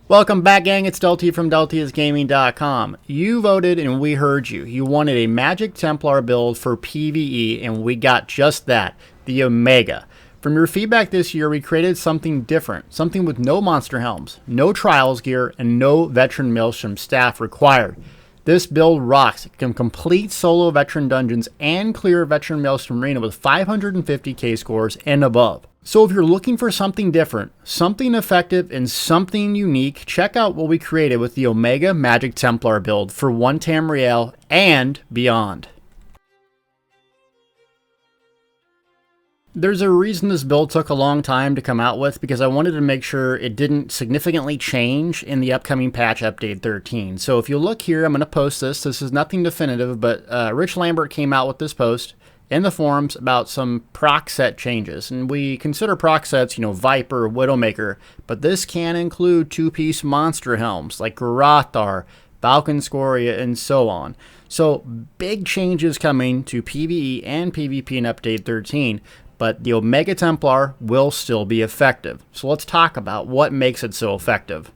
Welcome back, gang. It's Deltia from DeltiasGaming.com. You voted and we heard you. You wanted a Magic Templar build for PvE, and we got just that, the Omega. From your feedback this year, we created something different, something with no monster helms, no trials gear, and no veteran Maelstrom staff required. This build rocks. It can complete solo veteran dungeons and clear veteran Maelstrom arena with 550k scores and above. So if you're looking for something different, something effective, and something unique, check out what we created with the Omega Magic Templar build for One Tamriel and beyond. There's a reason this build took a long time to come out with, because I wanted to make sure it didn't significantly change in the upcoming patch update 13. So if you look here, I'm going to post this. This is nothing definitive, but Rich Lambert came out with this post in the forums about some proc set changes. And we consider proc sets, Viper, Widowmaker, but this can include two-piece monster helms like Garathar, Falcon Scoria, and so on. So big changes coming to PvE and PvP in update 13. But the Omega Templar will still be effective. So let's talk about what makes it so effective.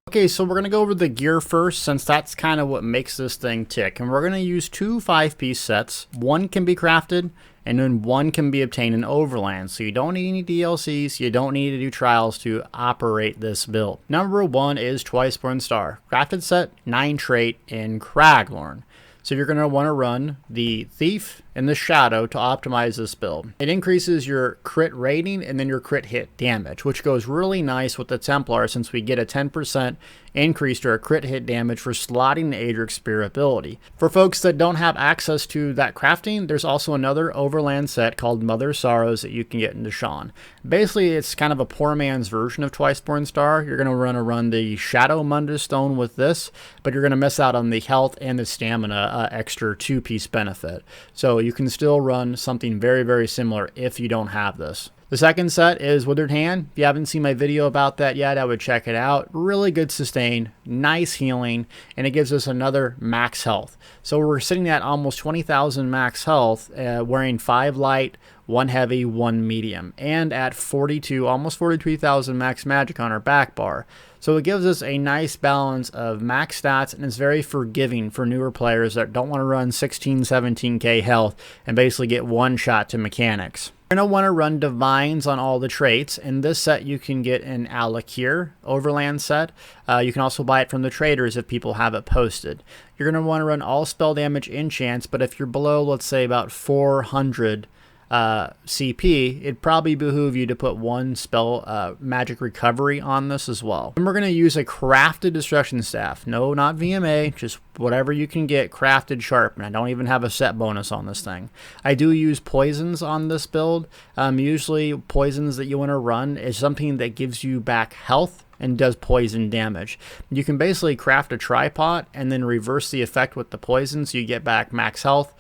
Okay, so we're going to go over the gear first, since that's kind of what makes this thing tick. And we're going to use two 5-piece sets. One can be crafted, and then one can be obtained in Overland. So you don't need any DLCs, you don't need to do trials to operate this build. Number one is Twiceborn Star. Crafted set, 9 trait in Craglorn. So you're going to want to run the Thief and the Shadow to optimize this build. It increases your crit rating and then your crit hit damage, which goes really nice with the Templar, since we get a 10% increase to our crit hit damage for slotting the Adric Spear ability. For folks that don't have access to that crafting, there's also another Overland set called Mother Sorrows that you can get in Deshawn. Basically, it's kind of a poor man's version of Twiceborn Star. You're going to run the Shadow Mundus Stone with this, but you're going to miss out on the health and the stamina extra 2-piece benefit. So you can still run something very, very similar if you don't have this. The second set is Withered Hand. If you haven't seen my video about that yet, I would check it out. Really good sustain, nice healing, and it gives us another max health. So we're sitting at almost 20,000 max health, wearing 5 light, 1 heavy, 1 medium, and at 42, almost 43,000 max magic on our back bar. So it gives us a nice balance of max stats, and it's very forgiving for newer players that don't want to run 16, 17k health and basically get one shot to mechanics. You're going to want to run Divines on all the traits. In this set, you can get an Alakir Overland set. You can also buy it from the traders if people have it posted. You're going to want to run all spell damage enchants, but if you're below, let's say, about 400 CP, it'd probably behoove you to put one spell magic recovery on this as well. And we're going to use a crafted destruction staff. No, not VMA, just whatever you can get crafted sharp. And I don't even have a set bonus on this thing. I do use poisons on this build. Usually poisons that you want to run is something that gives you back health and does poison damage. You can basically craft a tripod and then reverse the effect with the poison, so you get back max health,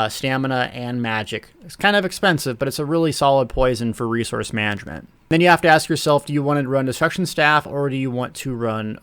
stamina, and magic. It's kind of expensive, but it's a really solid poison for resource management. Then you have to ask yourself, do you want to run Destruction Staff, or do you want to run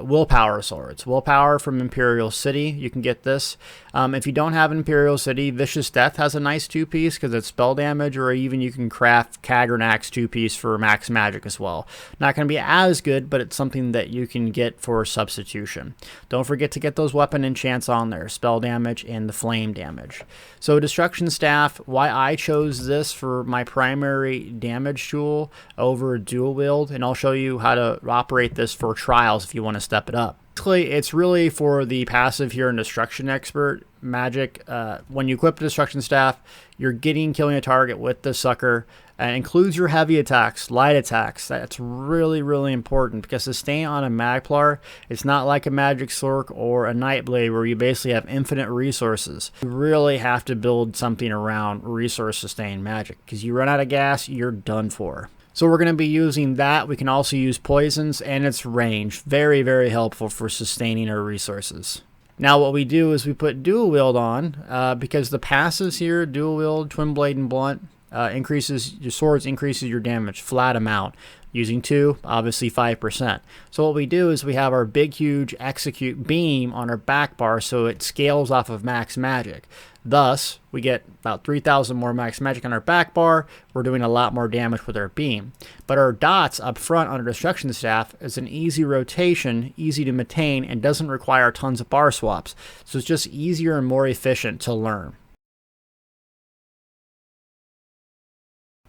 Willpower Swords? Willpower from Imperial City, you can get this. If you don't have Imperial City, Vicious Death has a nice 2-piece because it's spell damage, or even you can craft Kagrenax 2-piece for max magic as well. Not going to be as good, but it's something that you can get for substitution. Don't forget to get those weapon enchants on there, spell damage and the flame damage. So Destruction Staff, why I chose this for my primary damage tool over dual wield, and I'll show you how to operate this for trials if you want to step it up. Basically, it's really for the passive here in Destruction Expert magic. When you equip the Destruction Staff, you're killing a target with the sucker. It includes your heavy attacks, light attacks. That's really, really important, because to stay on a Magplar, it's not like a Magic Slurk or a Nightblade where you basically have infinite resources. You really have to build something around resource sustained magic, because you run out of gas, you're done for. So we're going to be using that. We can also use poisons and its range. Very, very helpful for sustaining our resources. Now what we do is we put dual wield on, because the passives here, dual wield, twin blade, and blunt, increases your swords, increases your damage flat amount. Using 2, obviously 5%. So what we do is we have our big, huge execute beam on our back bar, so it scales off of max magic. Thus, we get about 3,000 more max magic on our back bar. We're doing a lot more damage with our beam. But our dots up front on our destruction staff is an easy rotation, easy to maintain, and doesn't require tons of bar swaps. So it's just easier and more efficient to learn.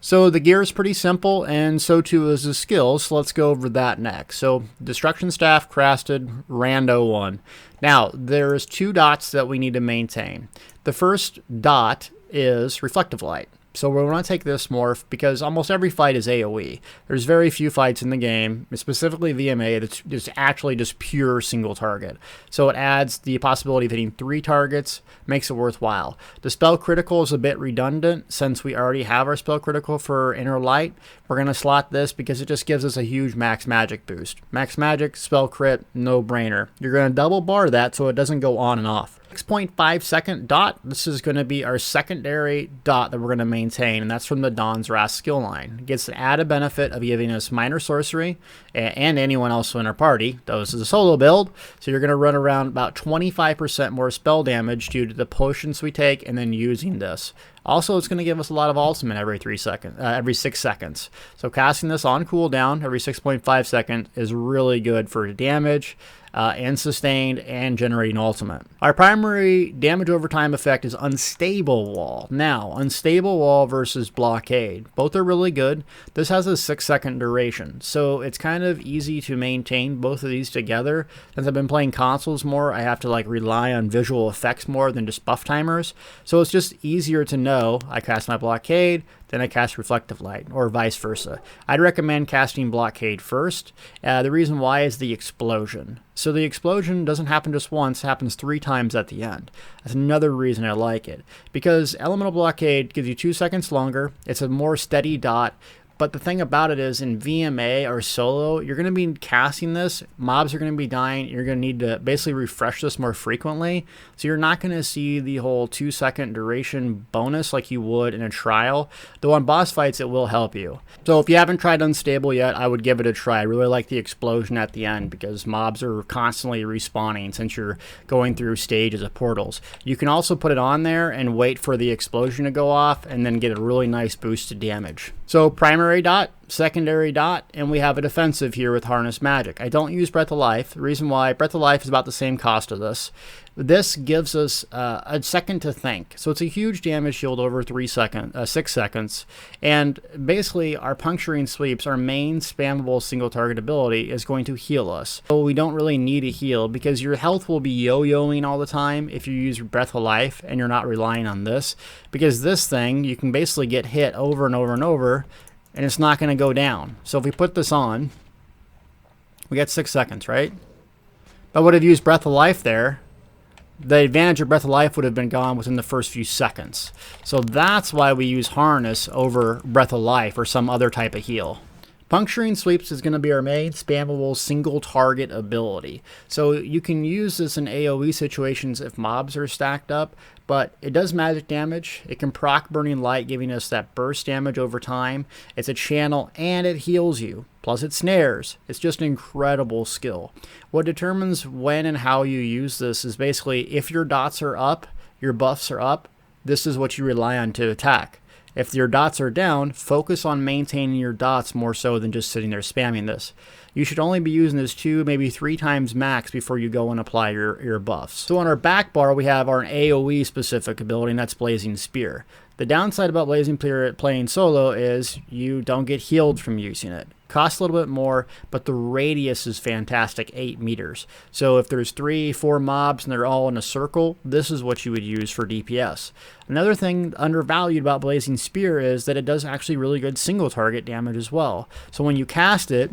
So the gear is pretty simple, and so too is the skills, so let's go over that next. So Destruction Staff, crafted, Rando 1. Now, there's 2 dots that we need to maintain. The first dot is Reflective Light. So we want to take this morph because almost every fight is AoE. There's very few fights in the game, specifically VMA, that's just actually just pure single target. So it adds the possibility of hitting 3 targets, makes it worthwhile. The spell critical is a bit redundant since we already have our spell critical for Inner Light. We're going to slot this because it just gives us a huge max magic boost. Max magic, spell crit, no brainer. You're going to double bar that so it doesn't go on and off. 6.5 second dot. This is going to be our secondary dot that we're going to maintain, and that's from the Dawn's Wrath skill line. It gets the added benefit of giving us minor sorcery and anyone else in our party, though this is a solo build, so you're going to run around about 25% more spell damage due to the potions we take and then using this. Also, it's going to give us a lot of ultimate every 6 seconds. So casting this on cooldown every 6.5 seconds is really good for damage and sustained and generating ultimate. Our primary damage over time effect is Unstable Wall. Now, Unstable Wall versus Blockade. Both are really good. This has a 6-second duration, so it's kind of easy to maintain both of these together. Since I've been playing consoles more, I have to rely on visual effects more than just buff timers. So it's just easier to know I cast my Blockade, then I cast Reflective Light, or vice versa. I'd recommend casting Blockade first. The reason why is the explosion. So the explosion doesn't happen just once, it happens 3 times at the end. That's another reason I like it. Because Elemental Blockade gives you 2 seconds longer, it's a more steady dot, but the thing about it is in VMA or solo, you're going to be casting this, mobs are going to be dying, you're going to need to basically refresh this more frequently, so you're not going to see the whole 2-second duration bonus like you would in a trial, though on boss fights it will help you. So if you haven't tried Unstable yet, I would give it a try. I really like the explosion at the end because mobs are constantly respawning since you're going through stages of portals. You can also put it on there and wait for the explosion to go off and then get a really nice boost to damage. So primary dot, secondary dot, and we have a defensive here with Harness Magic. I don't use Breath of Life. The reason why, Breath of Life is about the same cost of this. This gives us a second to think. So it's a huge damage shield over 6 seconds. And basically, our Puncturing Sweeps, our main spammable single target ability, is going to heal us. So we don't really need a heal because your health will be yo-yoing all the time if you use Breath of Life and you're not relying on this. Because this thing, you can basically get hit over and over and over, and it's not going to go down. So if we put this on, we get 6 seconds, right? But would have used Breath of Life there, the advantage of Breath of Life would have been gone within the first few seconds. So that's why we use Harness over Breath of Life or some other type of heal. Puncturing Sweeps is going to be our main spammable single target ability. So you can use this in AoE situations if mobs are stacked up, but it does magic damage. It can proc Burning Light, giving us that burst damage over time. It's a channel and it heals you. Plus it snares. It's just an incredible skill. What determines when and how you use this is basically if your dots are up, your buffs are up, this is what you rely on to attack. If your dots are down, focus on maintaining your dots more so than just sitting there spamming this. You should only be using this 2, maybe 3 times max before you go and apply your buffs. So on our back bar, we have our AoE specific ability, and that's Blazing Spear. The downside about Blazing Spear playing solo is you don't get healed from using it. Costs a little bit more, but the radius is fantastic, 8 meters. So if there's 3, 4 mobs and they're all in a circle, this is what you would use for DPS. Another thing undervalued about Blazing Spear is that it does actually really good single target damage as well. So when you cast it,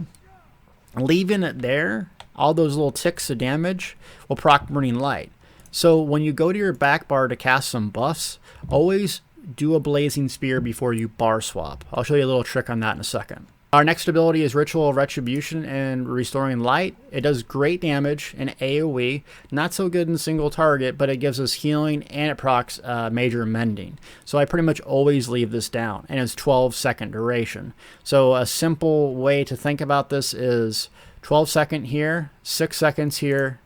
leaving it there, all those little ticks of damage will proc Burning Light. So when you go to your back bar to cast some buffs, always do a Blazing Spear before you bar swap. I'll show you a little trick on that in a second. Our next ability is Ritual of Retribution and Restoring Light. It does great damage in AoE, not so good in single target, but it gives us healing and it procs major mending. So I pretty much always leave this down, and it's 12-second duration. So a simple way to think about this is 12-second here, 6 seconds here,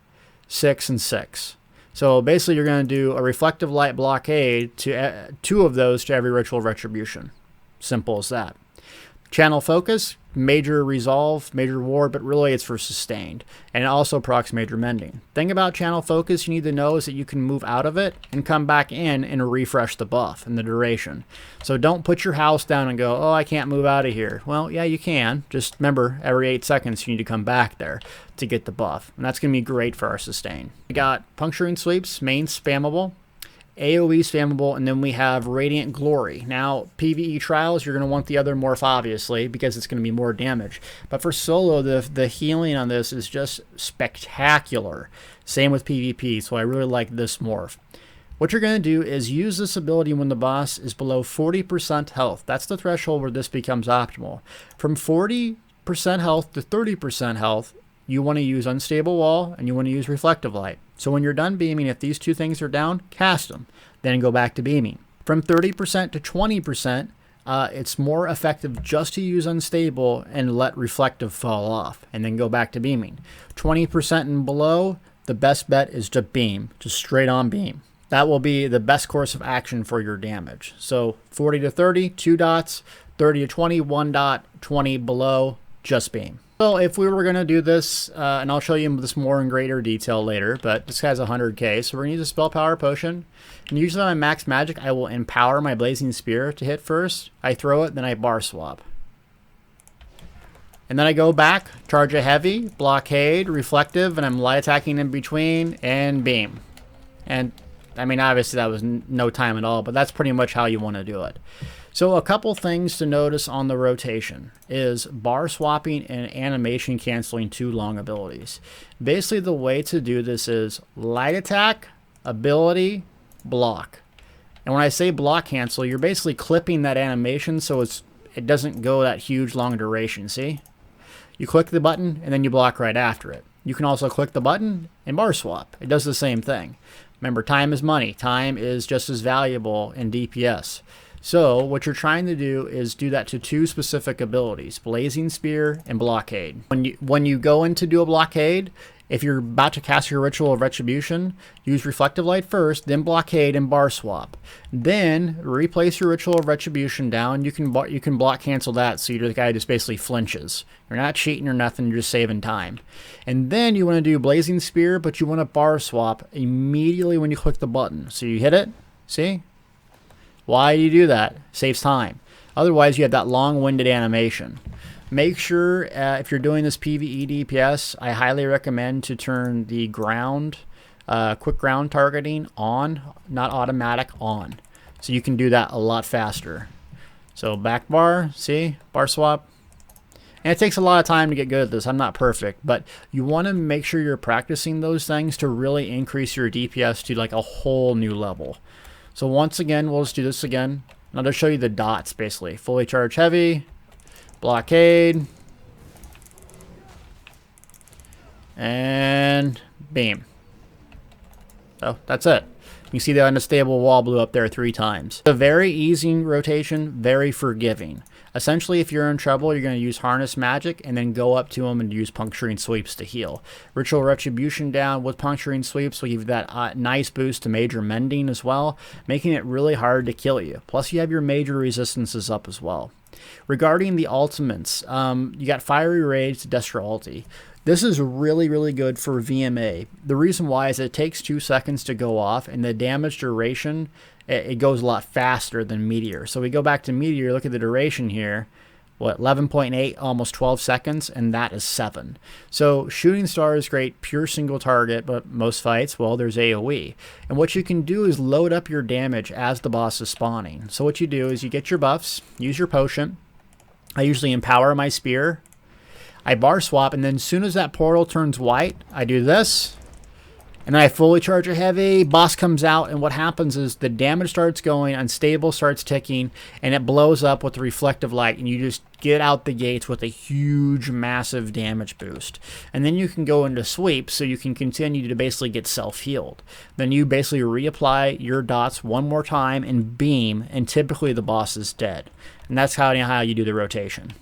6 and 6. So basically you're going to do a Reflective Light blockade to 2 of those to every Ritual of Retribution. Simple as that. Channel Focus, major resolve, major ward, but really it's for sustained. And it also procs major mending. Thing about Channel Focus you need to know is that you can move out of it and come back in and refresh the buff and the duration. So don't put your house down and go, oh, I can't move out of here. Well, yeah, you can. Just remember, every 8 seconds you need to come back there to get the buff. And that's going to be great for our sustain. We got Puncturing Sweeps, main spammable. AoE spammable, and then we have Radiant Glory. Now, PvE Trials, you're going to want the other morph, obviously, because it's going to be more damage. But for solo, the healing on this is just spectacular. Same with PvP, so I really like this morph. What you're going to do is use this ability when the boss is below 40% health. That's the threshold where this becomes optimal. From 40% health to 30% health, you want to use Unstable Wall, and you want to use Reflective Light. So when you're done beaming, if these 2 things are down, cast them. Then go back to beaming. From 30% to 20%, it's more effective just to use Unstable and let Reflective fall off, and then go back to beaming. 20% and below, the best bet is to beam, just straight on beam. That will be the best course of action for your damage. So 40 to 30, 2 dots, 30 to 20, 1 dot, 20 below, just beam. So if we were going to do this, and I'll show you this more in greater detail later, but this has 100k, so we're going to use a Spell Power Potion. And usually on my max magic, I will empower my Blazing Spear to hit first. I throw it, then I bar swap. And then I go back, charge a heavy, blockade, reflective, and I'm light attacking in between, and beam. And, I mean, obviously that was no time at all, but that's pretty much how you want to do it. So a couple things to notice on the rotation is bar swapping and animation canceling 2 long abilities. Basically the way to do this is light attack, ability, block. And when I say block cancel, you're basically clipping that animation so it doesn't go that huge long duration, see? You click the button and then you block right after it. You can also click the button and bar swap. It does the same thing. Remember, time is money. Time is just as valuable in DPS. So what you're trying to do is do that to 2 specific abilities, Blazing Spear and Blockade. When you go in to do a blockade, if you're about to cast your Ritual of Retribution, use Reflective Light first, then Blockade and bar swap. Then replace your Ritual of Retribution down. You can block cancel that, so you're the guy who just basically flinches. You're not cheating or nothing, you're just saving time. And then you want to do Blazing Spear, but you want to bar swap immediately when you click the button. So you hit it, see? Why do you do that? Saves time. Otherwise, you have that long-winded animation. Make sure, if you're doing this PvE DPS, I highly recommend to turn the ground, quick ground targeting on, not automatic, on. So you can do that a lot faster. So back bar, see? Bar swap. And it takes a lot of time to get good at this. I'm not perfect, but you want to make sure you're practicing those things to really increase your DPS to like a whole new level. So once again, we'll just do this again. And I'll just show you the dots, basically. Fully charge heavy, blockade, and beam. So that's it. You see the unstable wall blew up there 3 times. A very easy rotation, very forgiving. Essentially, if you're in trouble, you're going to use Harness Magic and then go up to them and use Puncturing Sweeps to heal. Ritual Retribution down with Puncturing Sweeps will give you that nice boost to major mending as well, making it really hard to kill you. Plus, you have your major resistances up as well. Regarding the ultimates, you got Fiery Rage to Destra Ulti. This is really, really good for VMA. The reason why is it takes 2 seconds to go off, and the damage duration, it goes a lot faster than Meteor. So we go back to Meteor, look at the duration here. What, 11.8, almost 12 seconds, and that is 7. So Shooting Star is great, pure single target, but most fights, well, there's AoE. And what you can do is load up your damage as the boss is spawning. So what you do is you get your buffs, use your potion. I usually empower my spear. I bar swap, and then as soon as that portal turns white, I do this, And then I fully charge a heavy, boss comes out, and what happens is the damage starts going, unstable starts ticking, and it blows up with the reflective light, and you just get out the gates with a huge, massive damage boost. And then you can go into sweep, so you can continue to basically get self-healed. Then you basically reapply your dots one more time and beam, and typically the boss is dead. And that's how you do the rotation.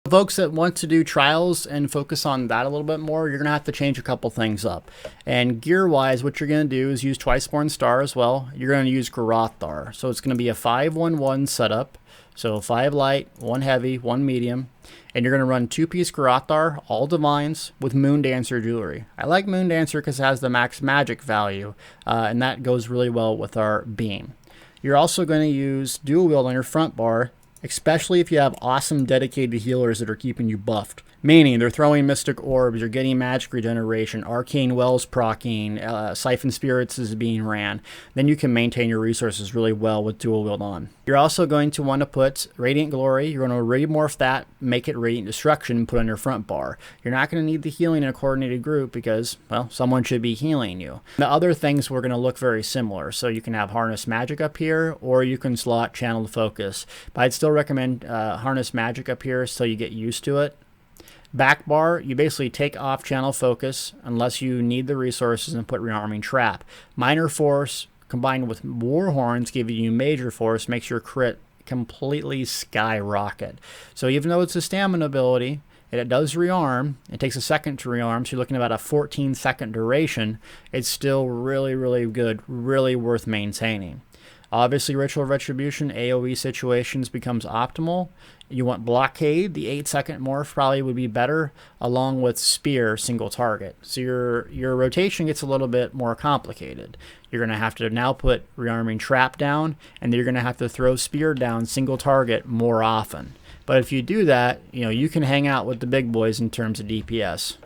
Folks that want to do trials and focus on that a little bit more, you're going to have to change a couple things up. And gear-wise, what you're going to do is use Twiceborn Star as well. You're going to use Garothar. So it's going to be a 5-1-1 setup. So 5 light, 1 heavy, 1 medium. And you're going to run 2-piece Garothar, all divines, with Moondancer jewelry. I like Moondancer because it has the max magic value, and that goes really well with our beam. You're also going to use dual wield on your front bar, especially if you have awesome dedicated healers that are keeping you buffed. Meaning they're throwing Mystic Orbs, you're getting Magic Regeneration, Arcane Wells procking, Siphon Spirits is being ran. Then you can maintain your resources really well with dual wield on. You're also going to want to put Radiant Glory. You're going to remorph that, make it Radiant Destruction, and put on your front bar. You're not going to need the healing in a coordinated group because, well, someone should be healing you. The other things were going to look very similar. So you can have Harness Magic up here, or you can slot Channeled Focus. But I'd still recommend Harness Magic up here so you get used to it. Back bar, you basically take off Channel Focus unless you need the resources and put Rearming Trap. Minor Force combined with War Horns giving you Major Force makes your crit completely skyrocket. So even though it's a stamina ability, and it does rearm, it takes a second to rearm, so you're looking at about a 14-second duration, it's still really, really good, really worth maintaining. Obviously, Ritual Retribution, AoE situations becomes optimal. You want Blockade, the 8-second morph probably would be better, along with Spear, single target. So your rotation gets a little bit more complicated. You're going to have to now put Rearming Trap down, and you're going to have to throw Spear down, single target, more often. But if you do that, you can hang out with the big boys in terms of DPS.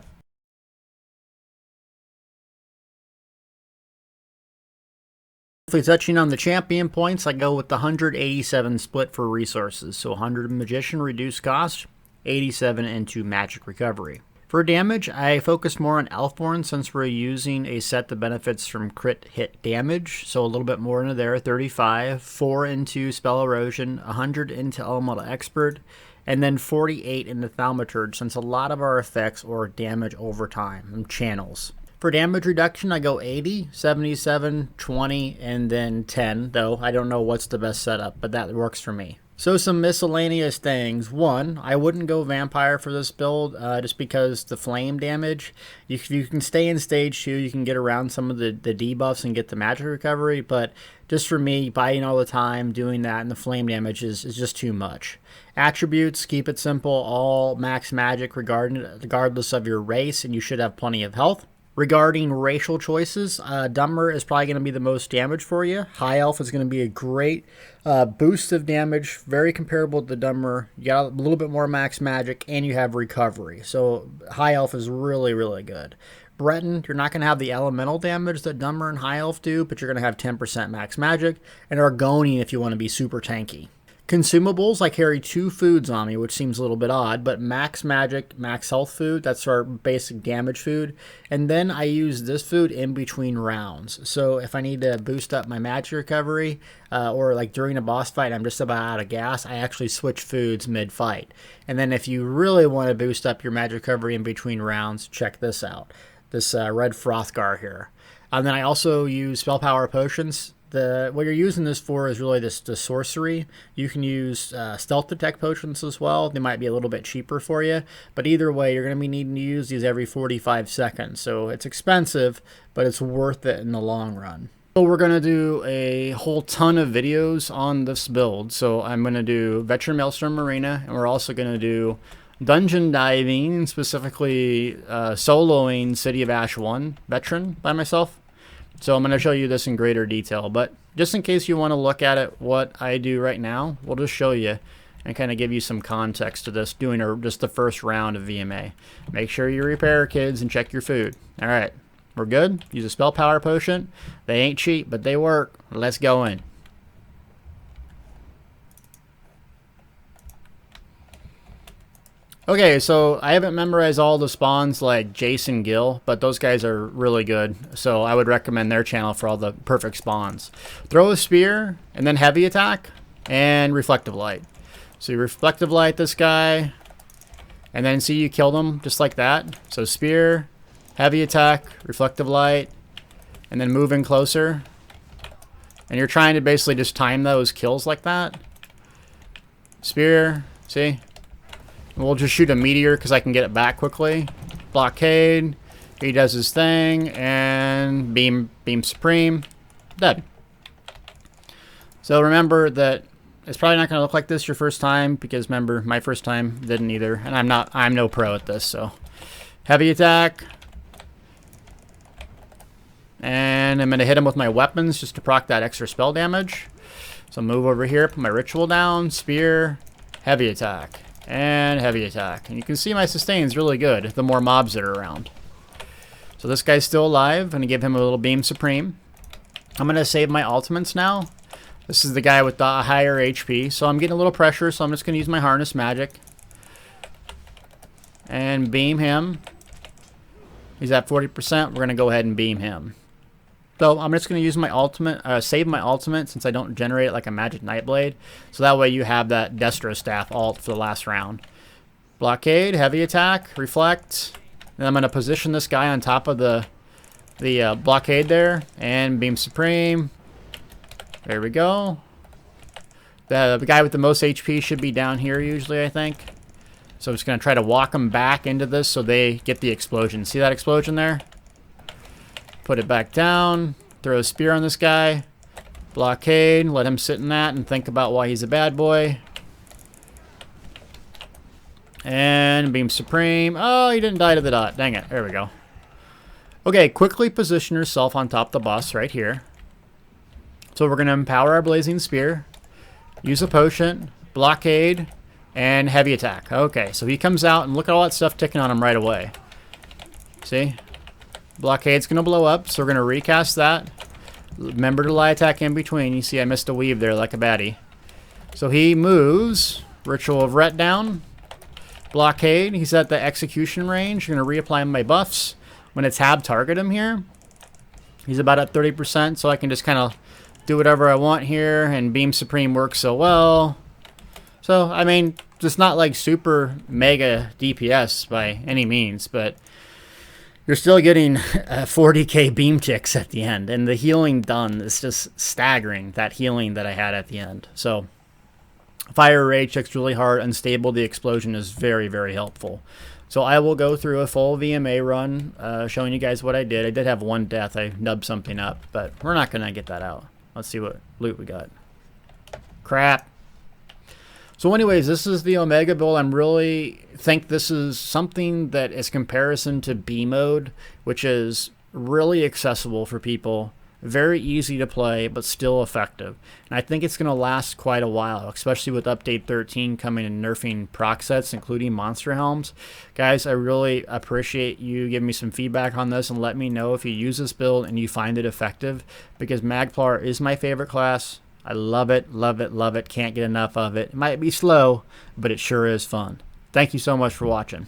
Touching on the champion points, I go with the 187 split for resources. So 100 Magician reduced cost, 87 into Magic Recovery. For damage, I focus more on Elfborn since we're using a set that benefits from crit hit damage. So a little bit more into there, 35, 4 into Spell Erosion, 100 into Elemental Expert, and then 48 into Thaumaturge since a lot of our effects are damage over time, channels. For damage reduction, I go 80, 77, 20, and then 10, though I don't know what's the best setup, but that works for me. So some miscellaneous things. One, I wouldn't go Vampire for this build just because the flame damage. If you can stay in stage 2, you can get around some of the debuffs and get the magic recovery, but just for me, buying all the time, doing that, and the flame damage is just too much. Attributes, keep it simple, all max magic regardless of your race, and you should have plenty of health. Regarding racial choices, Dunmer is probably going to be the most damage for you. High Elf is going to be a great boost of damage, very comparable to the Dunmer. You got a little bit more max magic, and you have recovery. So High Elf is really, really good. Breton, you're not going to have the elemental damage that Dunmer and High Elf do, but you're going to have 10% max magic. And Argonian if you want to be super tanky. Consumables, I carry 2 foods on me, which seems a little bit odd, but max magic, max health food, that's our basic damage food. And then I use this food in between rounds. So if I need to boost up my magic recovery, or like during a boss fight, I'm just about out of gas, I actually switch foods mid-fight. And then if you really want to boost up your magic recovery in between rounds, check this out. This red Frothgar here. And then I also use spell power potions. What you're using this for is really the sorcery. You can use stealth detect potions as well. They might be a little bit cheaper for you, but either way, you're going to be needing to use these every 45 seconds. So it's expensive, but it's worth it in the long run. So we're going to do a whole ton of videos on this build. So I'm going to do Veteran Maelstrom Arena, and we're also going to do dungeon diving, specifically soloing City of Ash 1 Veteran by myself. So I'm going to show you this in greater detail, but just in case you want to look at it, what I do right now, we'll just show you and kind of give you some context to this, doing just the first round of VMA. Make sure you repair, kids, and check your food. All right, we're good. Use a spell power potion. They ain't cheap, but they work. Let's go in. Okay, so I haven't memorized all the spawns like Jason Gill, but those guys are really good. So I would recommend their channel for all the perfect spawns. Throw a spear, and then heavy attack, and reflective light. So you reflective light this guy, and then see you killed him just like that. So spear, heavy attack, reflective light, and then move in closer. And you're trying to basically just time those kills like that. Spear, see? We'll just shoot a meteor because I can get it back quickly. Blockade. He does his thing. And beam supreme. Dead. So remember that it's probably not going to look like this your first time, because remember, my first time didn't either. And I'm no pro at this, so. Heavy attack. And I'm going to hit him with my weapons just to proc that extra spell damage. So move over here, put my ritual down. Spear. Heavy attack. And heavy attack. And you can see my sustain is really good the more mobs that are around. So this guy's still alive. I'm going to give him a little beam supreme. I'm going to save my ultimates now. This is the guy with the higher HP. So I'm getting a little pressure, so I'm just going to use my harness magic. And beam him. He's at 40%. We're going to go ahead and beam him. So I'm just going to use my ultimate, save my ultimate since I don't generate it like a magic nightblade. So that way you have that Destro staff ult for the last round. Blockade, heavy attack, reflect. Then I'm going to position this guy on top of the blockade there. And beam supreme. There we go. The guy with the most HP should be down here usually, I think. So I'm just going to try to walk them back into this so they get the explosion. See that explosion there? Put it back down. Throw a spear on this guy. Blockade. Let him sit in that and think about why he's a bad boy. And beam supreme. Oh, he didn't die to the dot. Dang it. There we go. Okay, quickly position yourself on top of the boss right here. So we're going to empower our blazing spear. Use a potion. Blockade. And heavy attack. Okay, so he comes out and look at all that stuff ticking on him right away. See? Blockade's going to blow up, so we're going to recast that. Remember to light attack in between. You see I missed a weave there like a baddie. So he moves. Ritual of Ret down. Blockade. He's at the execution range. I'm going to reapply my buffs. I'm going to tab target him here. He's about at 30%, so I can just kind of do whatever I want here. And Beam Supreme works so well. So, I mean, it's not like super mega DPS by any means, but you're still getting 40k beam ticks at the end. And the healing done is just staggering, that healing that I had at the end. So, Fire Rage ticks really hard. Unstable, the explosion is very, very helpful. So I will go through a full VMA run, showing you guys what I did. I did have one death. I nubbed something up, but we're not going to get that out. Let's see what loot we got. Crap. So anyways, this is the Omega build. I'm really think this is something that is comparison to B mode, which is really accessible for people. Very easy to play, but still effective. And I think it's going to last quite a while, especially with Update 13 coming and nerfing proc sets, including monster helms. Guys, I really appreciate you giving me some feedback on this and let me know if you use this build and you find it effective, because Magplar is my favorite class. I love it, love it, love it. Can't get enough of it. It might be slow, but it sure is fun. Thank you so much for watching.